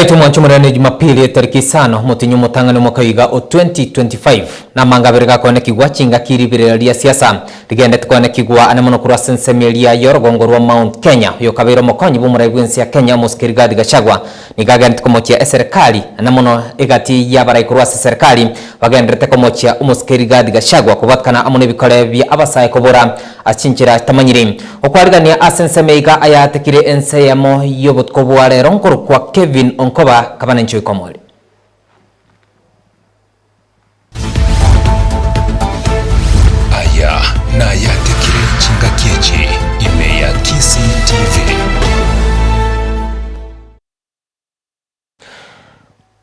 Tigaito mwanchumurane Jumapili tariki 5 mutinyu mutangano mwaka wiga o 2025 na mangaberega kone kigwa chinga kiribirira siasa tigende tukone kigwa anamono kurwa sensemelia yorogongorwa Mount Kenya yo kabiro mokonyi bumuraigwensi ya Kenya Muskirigadi Gachagua nigaga ntikomochia serikali anamono egati yabarai kurwa serikali bagendrete komochia Muskirigadi Gachagua kubatkana amone bikole bya abasaye kobora achinchira tamanyiri okwarigania asensemeiga ayatekire enseyamo yobotkobwa rero nkuru kwa Kevin Onkoba kabana nchoi komoli. Aya na yatekire chinga kiechi ime ya Kisii TV.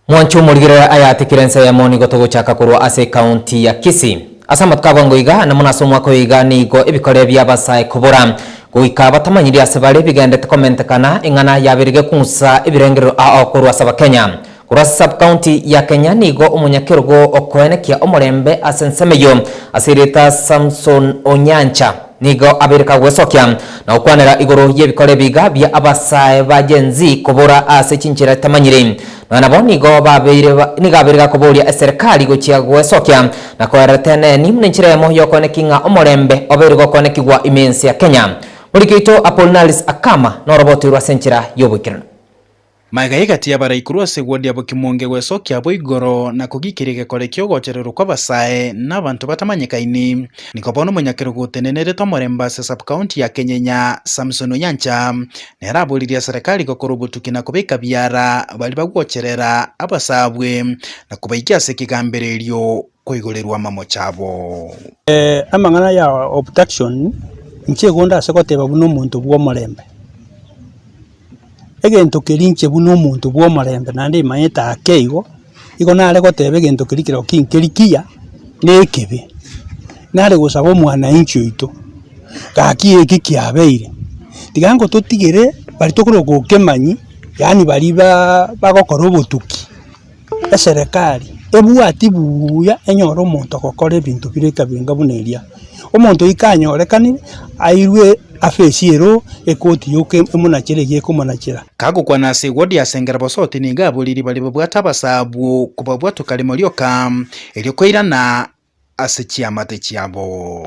Mwanchu murigirira ayatekire nseyamo ni gotogo chaka kurwa ase county ya Kisii. Asamat kabwango iga na munaso mwako iga ni go ibikore bya basaye kubora guika batamanyiri asebale bigende komentekana ingana yabirige kunsa ibirengero akorwa saba Kenya kurwa sub county ya Kenya nigo umunyakirugo okwenekia omorembe asensemeyo asirita Samson Onyancha nigo abirika gwesokia na ukwanera igoro yebikore biga bya abasaye bagenzi kubora ase chinchira tamanyiri nabo nigo babire nigabirika kuboria serikali gochia gwesokia na kweretene ni mnenchiremo yokonekinga omorembe oberigo konekigwa imensi ya Kenya. Murikito Apollinaris Akama no roboti rwa senchira yobukirana. Magaiga tia baraikuru segwadi abo kimonge gwesokia abo igoro na kugikirige kole kyogocherero kwa basaye n'abantu batamanyikaini nikobono munyakirugo tenenere tomoremba sub county ya Kenya Samson Onyancha neraburiria serikali gokorubutuki na kubika byara bali bagwocherera abasabwe na kubaikia sekigambererio koigorerwa mamochabo amangana ya obstruction nche gonda sekoteba buno muntu bwo morembe egento kirinche buno muntu bwo morembe nande mayeta akeigo igo nale gotebe egento kirikiro kinkirikia nekebe nale gosaba omwana inchi oito gaki eki kiabeire tigango totigere bali tokoro kemanyi yani bali bagokora obutuki eserikali ebwati buya enyoro omonto gokora ebintu bireka binga buneria omonto ikanyorekani airwe afesiero ekoti yoke emunachire yeko munachira kago kwa nase wodi asengera bosoti ninga buliri bali babwata basabu kubabwatu kalimolioka eliokoira na asechi amate chiabo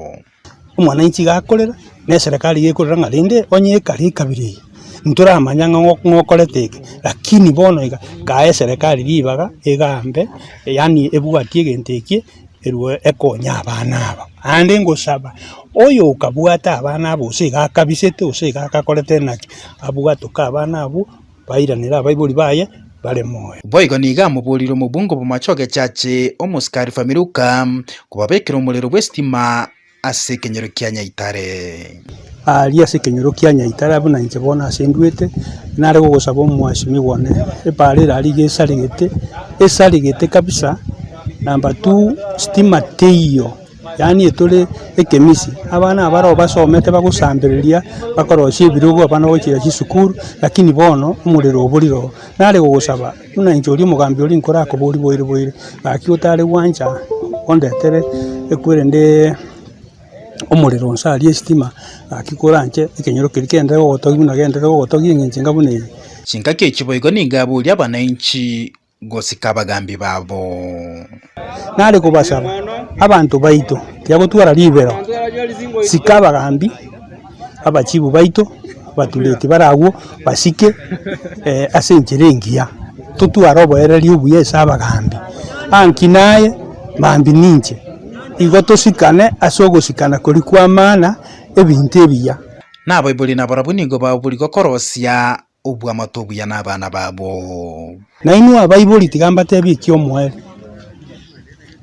omwana inchi gakorera ne serikali yekorera ngarinde onye kali kabiri ntura amanyanga ngokoreteke lakini bono iga ka serikali bibaga egambe yani ebwati egenteke erwe ekonya abana aba ande ngosaba oyo ukabwata abana abo siga kabisete usiga kakorete naki abwato ka abana abo bairanira bayibuli baye bale moyo boigo niga mubuliro mubungo bumachoge chache omuskari famiruka kubabekira umulero westima ase kenyero kya Nyaitare ali ase kenyero kya Nyaitare abuna inche bona asendwete nare gogosaba omwashimi bone epalera ali gesaligete kabisa namba 2 stima teyo yani etole ekemisi abana abaro basomete bagusambereria bakoroshye birugo abana bochira chisukuru lakini bono umuriro oburiro nare gogosaba una injori mugambi ori nkora ko boire baki utale wanja ondetere ekwirende omuriro nsali estima akikoranje ikenyero kirikende gotogi na gendere gotogi nginga bune chinga kechiboigo ningabuli abana inchi gosika bagambi babo nale kubasaba abantu baito tyagotwara libero sikaba gambi abachibu baito batuleti barawo basike asenjerengia tutwara oboereri obuye saba gambi ankinaye mambi ninche igoto sikane asogosikana kuri kwa mana ebintu ebiya nabo ibuli nabarabunigo babuli gokorosia ubwa matobu ya nabana babo na inu abayibuli tigamba tebi kyomwere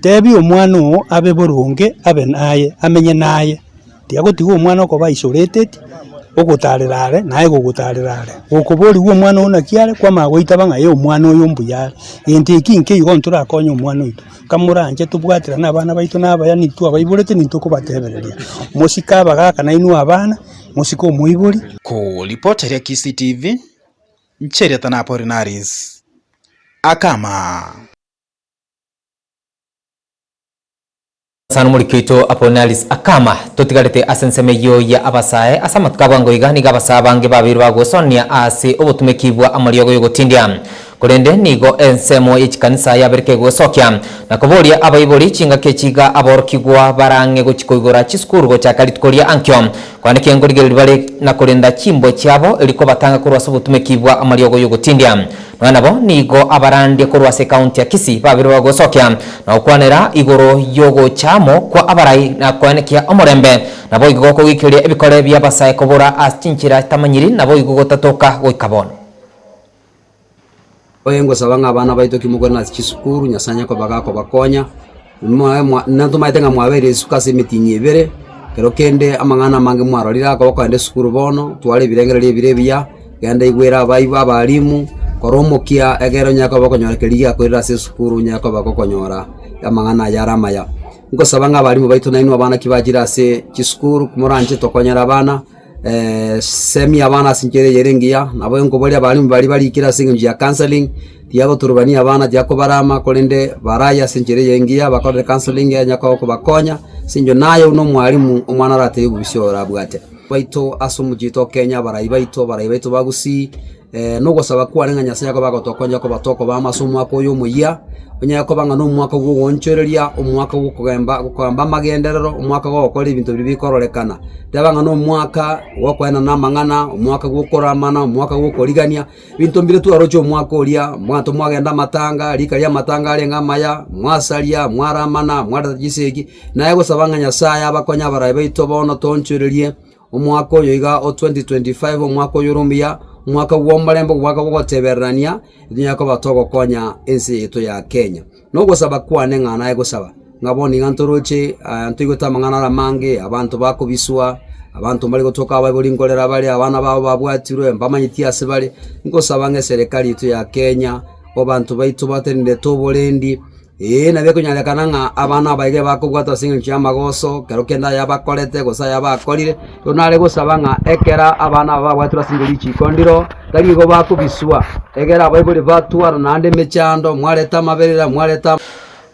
tebi omwana abe boronge abe naye amenye naye tiagotigo omwana okoba isolated ogotarerare naye gogotarerare okobori wo omwana ona kiare kwa magoita banga ye omwana oyo mbuyare ente kinke igo ntura konyo omwana oito kamuranje tubwatira nabana baito nabaya nitu abayibulete nintu kubatebereria musika bagaka na inu abana musiko muibuli reporter ya Kisii TV Ncheria tana Apollinaris Akama Sanu murikito Apollinaris Akama totigarete asensemeyo ya abasaye asamat kabango igani gabasa bange babiru bagosonia ase obutumekibwa amariogo yogotindia kurende nigo ensemo ichikanisa yabereke gwesokia na kuboria abaibori chinga kechiga aborokigwa barange gochikoigora chisukuru gochaka litkoria ankyo kwaneke ngorigeri bari na kurinda chimbo cyabo iliko batanga kurwasa butumekibwa amariogo yogotindia nabo nigo abarandi kurwasa county ya Kisii babirwa gwesokia na ukwanera igoro yogo chamo kwa abarai na kwanekia omorembe nabo igoko gikiria ebikore bya basaye kobora astinchira tamanyiri nabo igoko tatoka goikabona oyengo sabanga abana baito kimugora na chisukuru nyasanya ko bagako bakonya nanto maitenga mwabere suka semitinye bere kero kende amangana mange mwarorira ko kwande sukuru bono twale birengere birebia genda igwera abayiba abalimu koromokia egero nyako bakonyorekeria kwira se sukuru nyako bakokonyora amangana yaramaya ngo sabanga abalimu baito naino abana kibajira se chisukuru kumuranje tokonyera abana semi abana sinkere yerengia nabo ngo bali abalimu bali kira singi ya counseling tiago turubani abana jako barama kolende baraya sinkere yengia bakore counseling ya nyako ko bakonya sinjo nayo no mwalimu umwana rate ubishora bwate baito asumujito Kenya barayi baito bagusi no gosaba kwa nenga nyasanya ko bagotokonya ko batoko ba masumu ako yo muya onya ko banga no mwaka gwo wonchereria omwaka gwo kugamba magenderero omwaka gwo gukora ibintu bibikororekana ndabanga no mwaka gwo kwena na mangana omwaka gwo koramana omwaka gwo korigania bintu mbire tu arocho omwaka oria mwato mwagenda matanga likaria matanga alenga maya mwasalia mwaramana mwadagisegi naye gosabanga nyasaya abakonya barayi baito bono tonchererie omwaka oyo iga o 2025 omwaka oyo rumbia mwaka w'omulembo mwaka gwoteberania nyako batoko konya ensi yetu ya Kenya no gosaba kwane ngana egosaba ngaboni ngantoroche antigota mangana ramange abantu bakubiswa abantu bali gotoka ababuli ngolera bali abana babo babwatirwe mbamanyitia sebali ngosaba nge serikali yetu ya Kenya obantu baitu batende tobolendi na beko nyalekana nga abana baige bakugwata singa cyamagoso kerokenda yabakolete gosa yabakolire tonale gosaba nga ekera abana babwatura singiri chikondiro kali go bakubiswa egera bayibuli batwara nande mechando mwaleta maberera mwaleta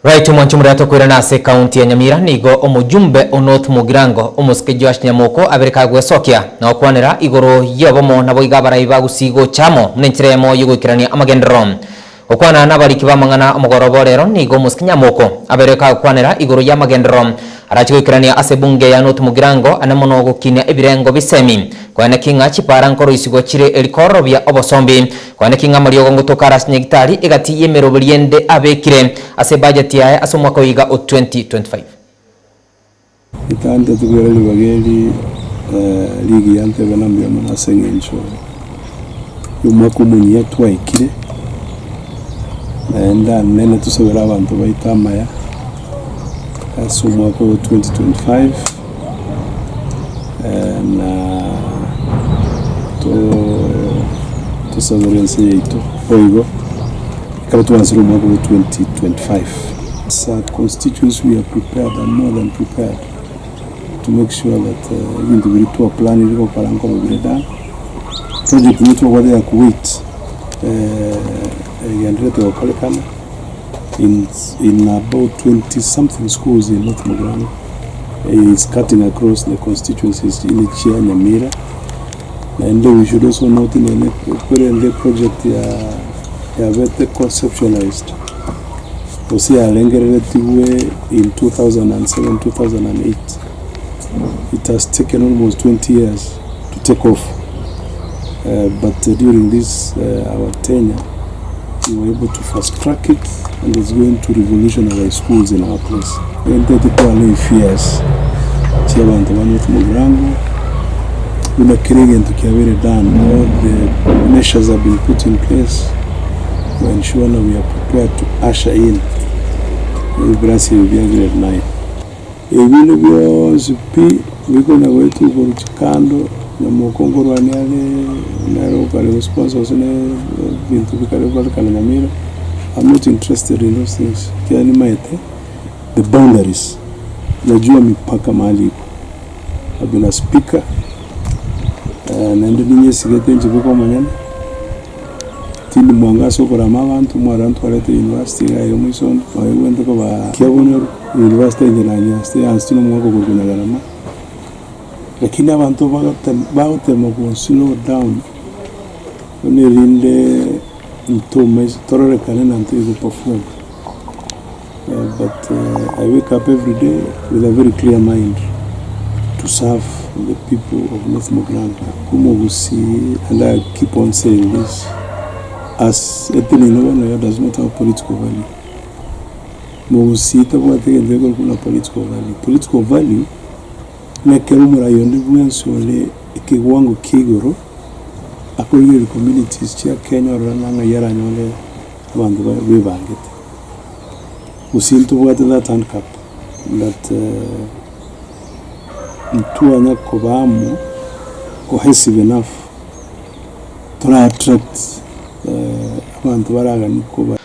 right mwanchumuri atokwira na se county ya Nyamira nigo omujumbe Onoth Mugirango omusike Josh Nyamoko abereka gwesokia na okwanera igoro yebomo nabo igabara ibagusigo chamo mnenchiremo yugukirania amagendero okwana nabariki bamangana omugoroborero nigo musike Nyamoko abereka okwanera igoro ya magendero arachigukirania ase bunge ya Onoth Mugirango anamono gukinya ebirengo bisemi kwana kinga chipara nkoro isigo chire elikoro bya obosombi kwana kinga mariogo ngutokara sinyegitari egati yemero buriende abekire ase budget yae ase mwaka wiga o 2025 itande tugere libageli ligi yante banambya mana sengencho yumako munya twaikire enda nene tusabira abantu baitamaya ase mwaka wa 2025 na to sovereignty yetu oigo kama tuanzira mwaka wa 2025 sa constituency we are prepared and more than prepared to make sure that into the plan iliko karanko bidana project yetu wale ya Kuwait yandrete wakalekana in about 20 something schools in North Mugirango is cutting across the constituencies in Nyamira. And we should also note in the project very conceptualized. We see a relative in 2007-2008. It has taken almost 20 years to take off. But during this our tenure, we were able to fast track it, and it's going to revolutionize schools in our place. And the fears. Chiabantu Onoth Mugirango. Una Kiregen to Kiavere done. All the measures have been put in place to ensure that we are prepared to usher in the Brazil will be a grade 9. Ebino byozi biko na wetu kuchikando na mukongoro anyale na kale sponsors ne bintu bikale balika na Nyamira. I'm not interested in those things. Kiani maite the boundaries. Najua mipaka mahali iko. I've been a speaker na ndo ninye sigete njibiko manyana tindi mwangaso kora mabantu mwarantu arete university ya Muisondo wende ko ba kiabonero university njana stay anstino mwako kuguna garama lakini abantu baute mo slow down onirinde into my thoroughly until you perform. But I wake up every day with a very clear mind to serve the people of North Mugirango. And I keep on saying this, as Ethnic does not have political value. Mugusi kuna political value. Political value na kerumura yonde bwensole ikiwango kigoro akoyiri communities chia Kenya rananga yara nyole abantu bebangete. Usinto bwate that handicap that mtuanya kobamu cohesive enough to attract abantu baraga nikoba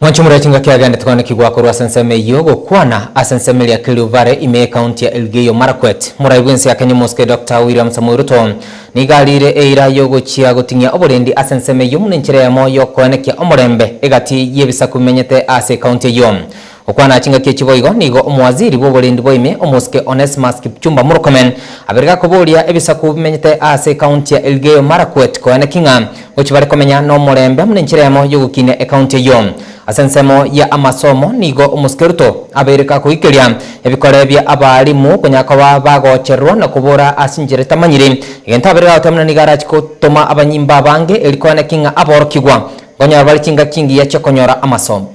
Mwancho murachinga kiagande tukone kigwa korwa senseme yogo kwana asenseme ya Kiluvare ime county ya Elgeyo Marakwet muraibwensi ya Kenya Moske Dr. William Samoei Ruto nigalire eira yogo chia gotinya oborendi asenseme yumune nchire ya moyo koenekia omorembe egati yebisa kumenyete ase county yom okwana achinga kichiboigo nigo omwaziri boborendi boime omoske Onesmus Kipchumba Murkomen aberga koboria ebisa kumenyete ase county ya Elgeyo Marakwet koenekinga ochibare komenya no morembe mune nchire ya moyo gukine e county yom asensemo ya amasomo nigo omuskeruto abereka kuikeria ebikore bya abarimu kunyakoba bagocherwa na kubura asinjire tamanyiri igenta abereka utamna nigara chikotoma abanyimba bange elikwana kinga aborokigwa gonya bali kinga kingi ya chokonyora amasomo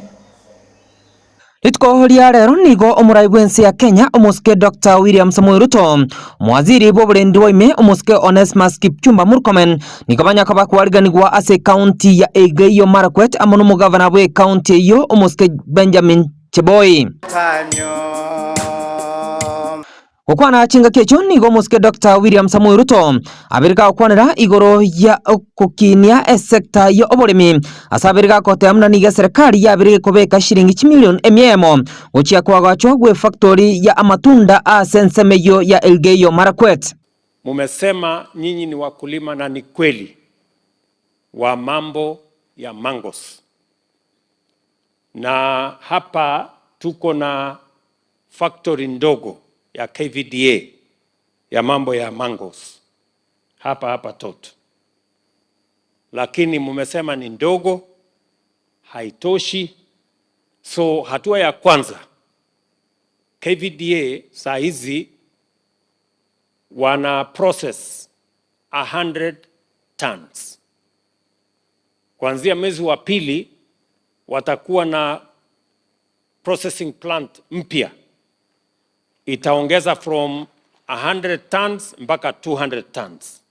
Litko rero nigo omuraibwensi ya Kenya omuske Dr. William Samoei Ruto mwaziri boburendi boime omuske Onesmus Kipchumba Murkomen nigo banyakaba kwariganirwa ase county ya Elgeyo Marakwet amono mugavana bwe county yo omuske Benjamin Cheboy okwana achinga kecho nigo omuske Dr. William Samoei Ruto abereka okwanira igoro ya okukinia sector yo oboremi asabereka kote amna niga serikali yabireke kobeka shilingi 1 million emyemo ochia kwagacho gwe factory ya amatunda asensemeyo ya Elgeyo Marakwet. Mumesema nyinyi ni wakulima na ni kweli wa mambo ya mangos, na hapa tuko na factory ndogo ya KVDA ya mambo ya mangos hapa Tot, lakini mumesema ni ndogo, haitoshi. So hatua ya kwanza, KVDA saa hizi wana process 100 tons. Kuanzia mwezi wa pili watakuwa na processing plant mpya, itaongeza from 100 tons mpaka 200 tons.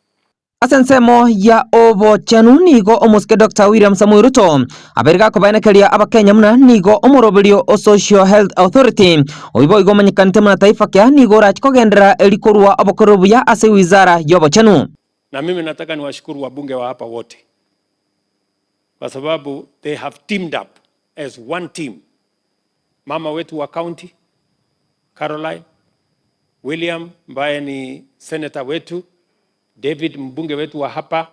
Asensemo ya obo chanu nigo omuske Dr. William Samoei Ruto abereka kobanekeria abakenya muna nigo omoroberio o Social Health Authority oibo igomanyikante muna taifa kya nigo rachikogendera elikorwa abokorobu ya ase wizara yobo chanu. Na mimi nataka niwashukuru wabunge wa hapa wote kwa sababu they have teamed up as one team. Mama wetu wa county Caroline, William ambaye ni senator wetu, David mbunge wetu wa hapa,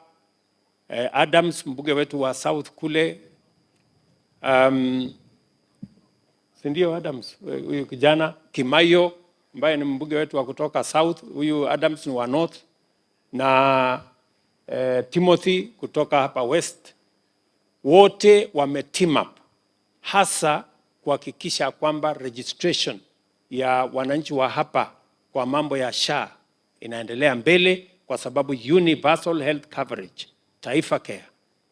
Adams mbunge wetu wa South kule, sindio Adams, huyu kijana Kimayo ambaye ni mbunge wetu wa kutoka South, huyu Adams ni wa North, na Timothy kutoka hapa West. Wote wame team up hasa kuhakikisha kwamba registration ya wananchi wa hapa kwa mambo ya SHA inaendelea mbele, kwa sababu universal health coverage, Taifa Care,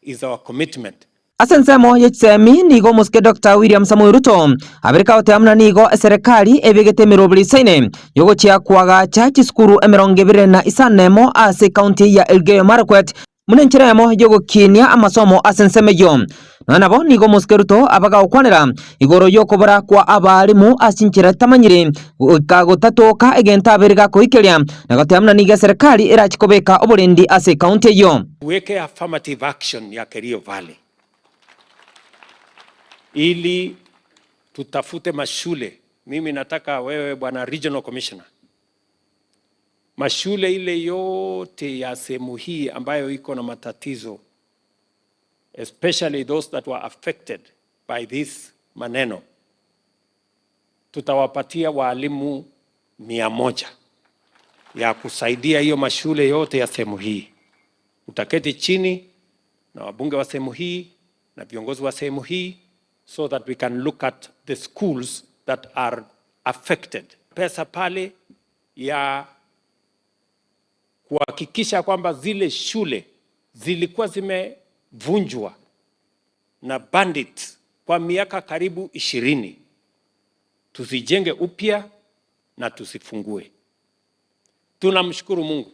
is our commitment. Asensemo yechemi nigo muske Dr. William Samoei Ruto abereka oteamna nigo serikali ebegete mirobli saine yogo chia kwaga cha chiskuru emerongevire na isanemo ase county ya Elgeyo Marakwet munencheremo yogo kinia amasomo asensemeyo nanabo nigo muske Ruto abaga okwanira igoro yokobora kwa abarimu asinchira tamanyire kago tatoka egenta abereka koikeria nagoteamna niga serikali erachikobeka oborendi ase county yo Weke affirmative action ya Kerio Valley ili tutafute mashule. Mimi nataka wewe bwana regional commissioner, mashule ile yote ya sehemu hii ambayo iko na matatizo, especially those that were affected by this maneno, tutawapatia walimu 100 ya kusaidia hiyo mashule yote ya sehemu hii. Utaketi chini na wabunge wa sehemu hii na viongozi wa sehemu hii so that we can look at the schools that are affected. Pesa pale ya kuhakikisha kwamba zile shule zilikuwa zimevunjwa na bandits kwa miaka karibu 20 tuzijenge upya na tusifungue. Tunamshukuru Mungu.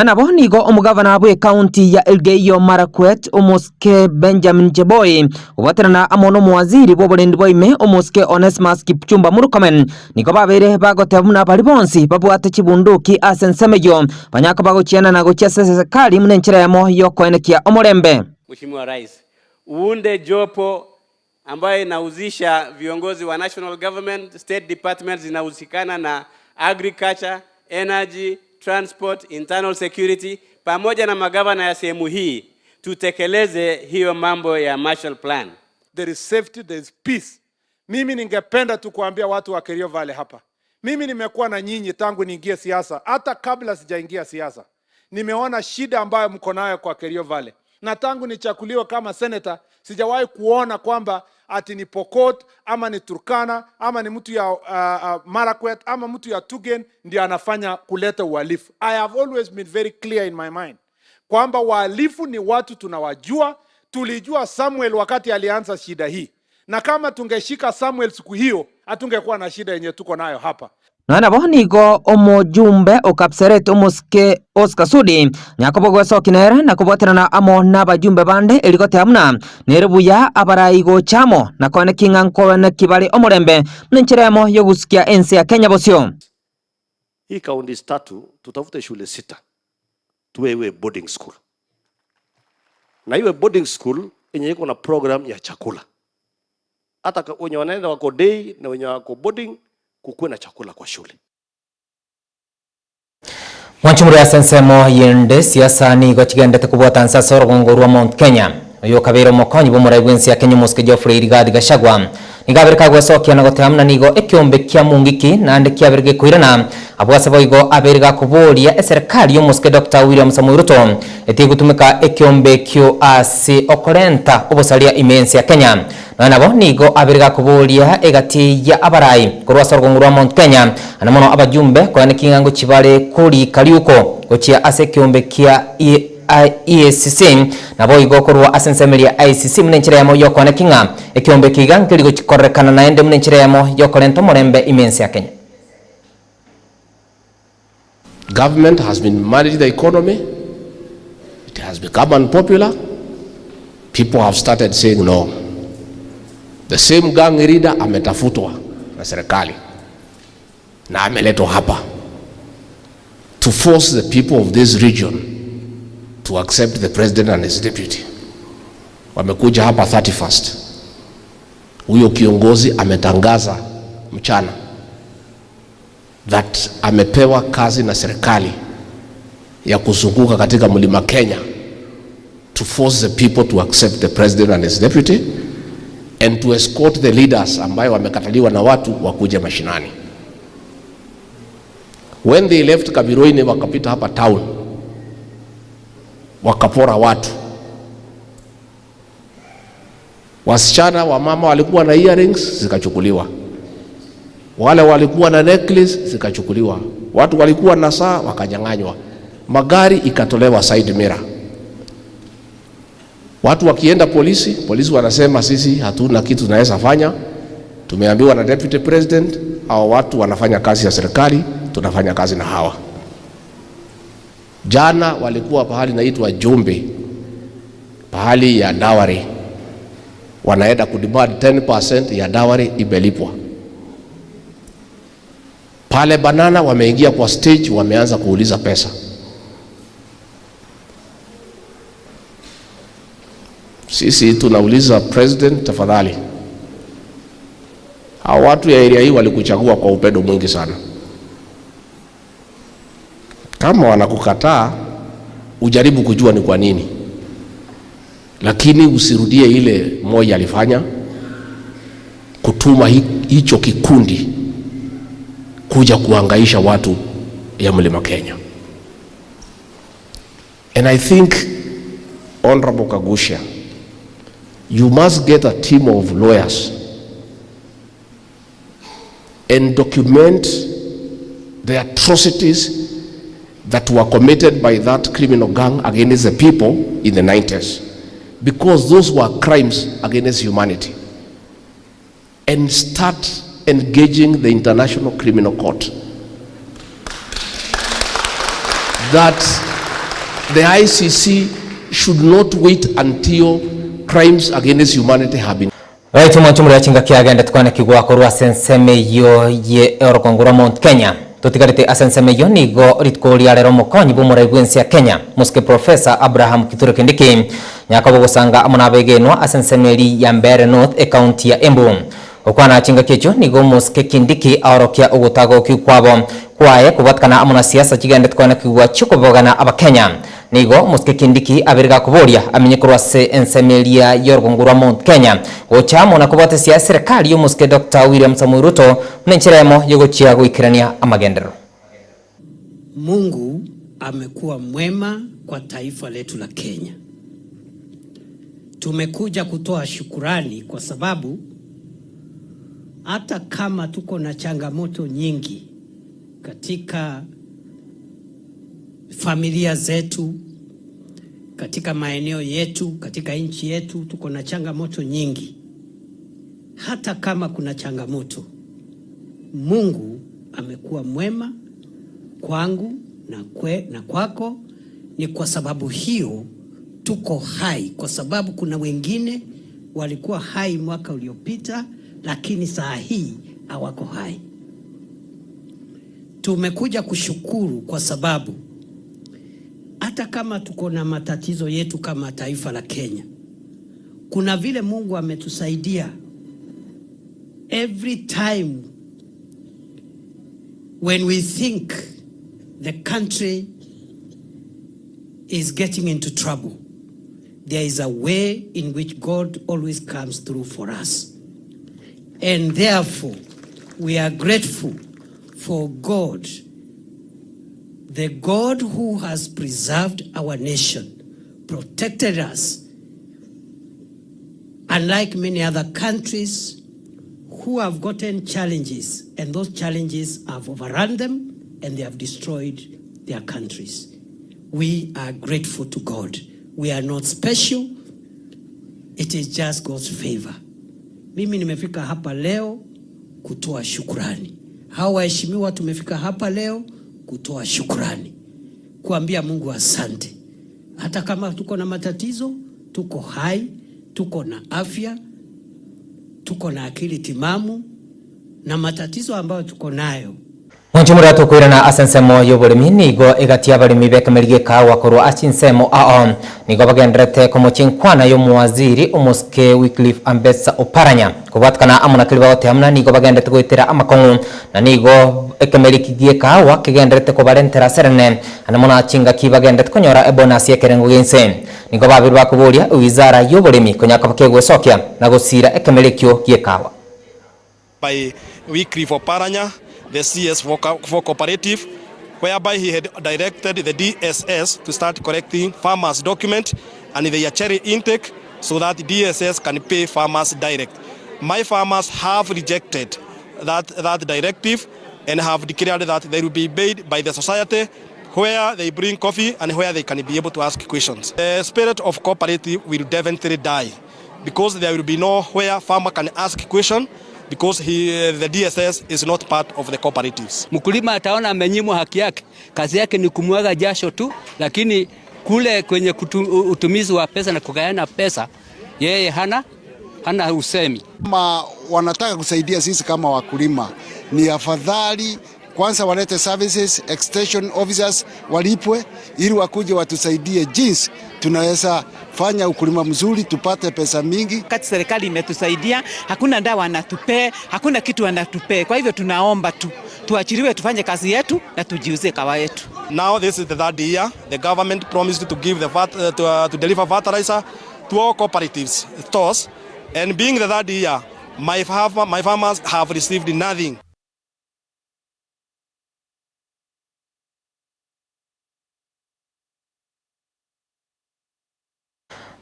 Nabo nigo omugavana bwe county ya Elgeyo Marakwet Omoske Benjamin Cheboy ubaterana amono muwaziri boborendi boime Omoske Onesmus Kipchumba Murkomen niko babere bagotebuna bali bonsi babwate chibunduki asensemeyo banyako bagochiana na gochesa serikali munenchera yamo yokoenekia omorembe. Mheshimiwa Rais, uunde jopo ambayo inahusisha viongozi wa national government, state departments zinahusikana na agriculture, energy, transport, internal security, pamoja na magavana ya sehemu hii, tutekeleze hiyo mambo ya Marshall Plan. There is safety, there is peace. Mimi ningependa tu kuambia watu wa Kerio Valley hapa. Mimi nimekuwa na nyinyi tangu niingie siasa, hata kabla sijaingia siasa. Nimeona shida ambayo mko nayo kwa Kerio Valley. Na tangu nichakuliwa kama senator, sijawahi kuona kwamba ati ni Pokot, ama ni Turkana, ama ni mtu ya Marakwet, ama mtu ya Tugen ndio anafanya kuleta uhalifu. I have always been very clear in my mind kwamba wahalifu ni watu tunawajua. Tulijua Samuel wakati alianza shida hii, na kama tungeshika Samuel siku hiyo hatungekuwa na shida yenye tuko nayo hapa. Nabo nigo omojumbe okapseret Omoske Oscar Sudi nyakobo gweso kinera na kuboterana amo n'abajumbe bande eligote hamna nerebuya abarayigo chamo na kone kinganko na kibali omorembe mnencheremo yo gusikia ensi ya Kenya bosio. Hii kaunti tatu tutafute shule 6 tuwewe boarding school, na iwe boarding school yenye iko na program ya chakula, hata wenye wanaenda wako day na wenye wako boarding kukuwe na chakula kwa shule. Wanchumuri ya sensemo yende siasa ni gochigendete kubota nsasa orogongorwa Mount Kenya. Oyo kabero mokonyi bomuraibwensi ya Kenya Muske Geoffrey Rigathi Gachagua. Nigabereka gwesokia na goteamna nigo ekiombe kia mungiki na ande kia berge kuirana. Abwase boigo aberega kuboria serikali yo Muske Dr. William Samoei Ruto eti gutumika ekiombe kyo ase okorenta obosalia imensi ya Kenya. Nabo nigo aberega kuboria egati ya abarai kurwa sorogongorwa Mount Kenya anamono abajumbe kwane kingango chibale kuri kaliuko gochia ase kiombe kia EACC nabo igokorwa asensemeli ya ICC munenchira yamo yokone kinga ekiombe kigankiri gochikorekana naende munenchira yamo yokorento morembe imensi ya Kenya. Government has been managing the economy. It has become unpopular. People have started saying no. The same gang leader ametafutwa na serikali na ameletwa hapa to force the people of this region to accept the president and his deputy. Wamekuja hapa 31st. Huyo kiongozi ametangaza mchana that amepewa kazi na serikali ya kuzunguka katika mlima Kenya to force the people to accept the president and his deputy and to escort the leaders ambayo wamekataliwa na watu wakuja mashinani. When they left Kabiroine wakapita hapa town wakapora watu. Wasichana wa mama walikuwa na earrings zikachukuliwa, wale walikuwa na necklace zikachukuliwa, watu walikuwa na saa wakanyang'anywa, magari ikatolewa side mirror. Watu wakienda polisi wanasema sisi hatuna kitu tunaweza fanya, tumeambiwa na deputy president hawa watu wanafanya kazi ya serikali, tunafanya kazi na hawa. Jana walikuwa pahali naitwa Jombe, pahali ya dawari, wanaenda kudemand 10% ya dawari imelipwa. Pale Banana wameingia kwa stage, wameanza kuuliza pesa. Sisi tunauliza president, tafadhali, hao watu ya area hii walikuchagua kwa upendo mwingi sana. Kama wanakukataa, ujaribu kujua ni kwa nini, lakini usirudie ile moja alifanya, kutuma hicho kikundi kuja kuhangaisha watu ya mlima Kenya. And I think Honorable Kagusha, you must get a team of lawyers and document the atrocities that were committed by that criminal gang against the people in the 90s, because those were crimes against humanity, and start engaging the International Criminal Court. That the ICC should not wait until crimes against humanity have been. Right, mwanchumuri ya chinga kiagenda tukwane kigwa korwa asenseme yo ye orokongura Mount Kenya. Tutigarite asenseme yo nigo ritkoria lero mokonyi bumura igwensi ya Kenya. Muske Professor Abraham Kithure Kindiki nyakabo gusanga amunabegenwa asensemeri ya Mbeere North county ya Embu. Okwana chinga kecho nigo Muske Kindiki aorokia ugutago kwabo kwaye kubatkana amuna siasa kigenda tukwane kigwa chukobogana abakenya. Nigo Muske Kindiki abiriga kuboria amenyekorwa se ensemelia yorgongura Mount Kenya gochamo na kubate sia serikali yo Muske Dr. William Samoei Ruto mencheremo yogochia guikirania amagendero. Mungu amekuwa mwema kwa taifa letu la Kenya. Tumekuja kutoa shukurani kwa sababu hata kama tuko na changamoto nyingi katika familia zetu, katika maeneo yetu, katika nchi yetu, tuko na changamoto nyingi. Hata kama kuna changamoto, Mungu amekuwa mwema kwangu na kwako. Ni kwa sababu hiyo tuko hai, kwa sababu kuna wengine walikuwa hai mwaka uliopita lakini saa hii hawako hai. Tumekuja kushukuru kwa sababu hata kama tuko na matatizo yetu kama taifa la Kenya, kuna vile Mungu ametusaidia. Every time when we think the country is getting into trouble, there is a way in which God always comes through for us. And therefore, we are grateful for God, the God who has preserved our nation, protected us, unlike many other countries who have gotten challenges, and those challenges have overrun them and they have destroyed their countries. We are grateful to God. We are not special. It is just God's favor. Mimi nimefika hapa leo kutoa shukrani. Hawa waheshimiwa tumefika hapa leo kutoa shukrani, kuambia Mungu asante. Hata kama tuko na matatizo, tuko hai, tuko na afya, tuko na akili timamu, na matatizo ambayo tuko nayo Mwanchumuri atukwirana asensemo yoburimi nigo egatia barimi bekemerige kawa korwa achinsemo aon nigo bagendrete komochinkwana yo muwaziri Umuske Wycliffe Ambetsa Oparanya kubatkana amuna kiliba wote amna nigo bagendrete goitera amakongu na nigo ekemerikigie kawa kigendrete kobarentera serene anamuna achinga kibagendrete konyora ebonasi ekerengo gense nigo babiru bakuburia wizara yoburimi konyaka bakegwesokia na gusira ekemerikyo gie kawa by Wycliffe Oparanya, the CS for Cooperative, whereby he had directed the DSS to start collecting farmers' document and the cherry intake so that DSS can pay farmers direct. My farmers have rejected that directive and have declared that they will be paid by the society where they bring coffee and where they can be able to ask questions. The spirit of cooperative will definitely die because there will be nowhere farmer can ask question because the DSS is not part of the cooperatives. Mkulima ataona amenyimwa haki yake, kazi yake ni kumwaga jasho tu, lakini kule kwenye utumizi wa pesa na kugayana pesa yeye hana usemi. Kama wanataka kusaidia sisi kama wakulima, ni afadhali kwanza walete services, extension officers walipwe ili wakuje watusaidie jinsi tunaweza fanya ukulima mzuri tupate pesa mingi. Kati serikali imetusaidia, hakuna dawa anatupee, hakuna kitu anatupee. Kwa hivyo tunaomba tuachiriwe tufanye kazi yetu na tujiuze kawa yetu. Now this is the third year. The government promised to give to deliver fertilizer to all cooperatives stores, and being the third year, my farmers have received nothing.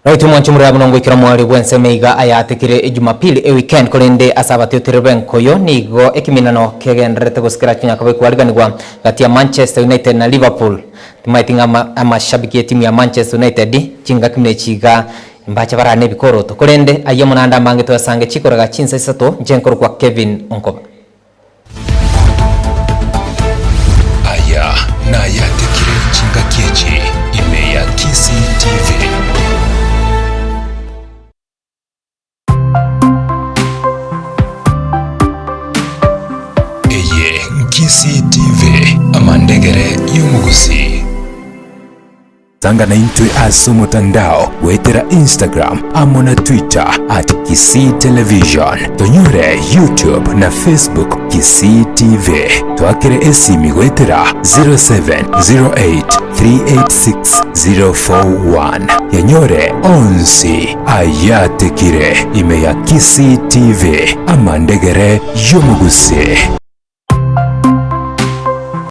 Raitu mwanchumuri ya mnongo ikira mwari wense meiga ayatikire Jumapili weekend kolende asabati utireben koyo nigo ekiminano kegenderete gusikira kinyakabe kwariganirwa gati ya Manchester United na Liverpool. Timaitinga amashabiki ya timu ya Manchester United chinga kimne chiga mbacha barane bikoroto kolende ayemunanda mange to sange chikoraga chinsa isato njenkoro kwa Kevin Onkoba. Aya na ayatikire chinga kiechi ime ya Kisii TV. Kisii TV amandegere y'umuguzi Tanga na intwe aso mutandao wetera Instagram amona Twitter @Kisii Television tonyure YouTube na Facebook Kisii TV twakire esimi wetera 0708386041 yanyore onsi ayatekire ime ya Kisii TV amandegere y'umuguzi.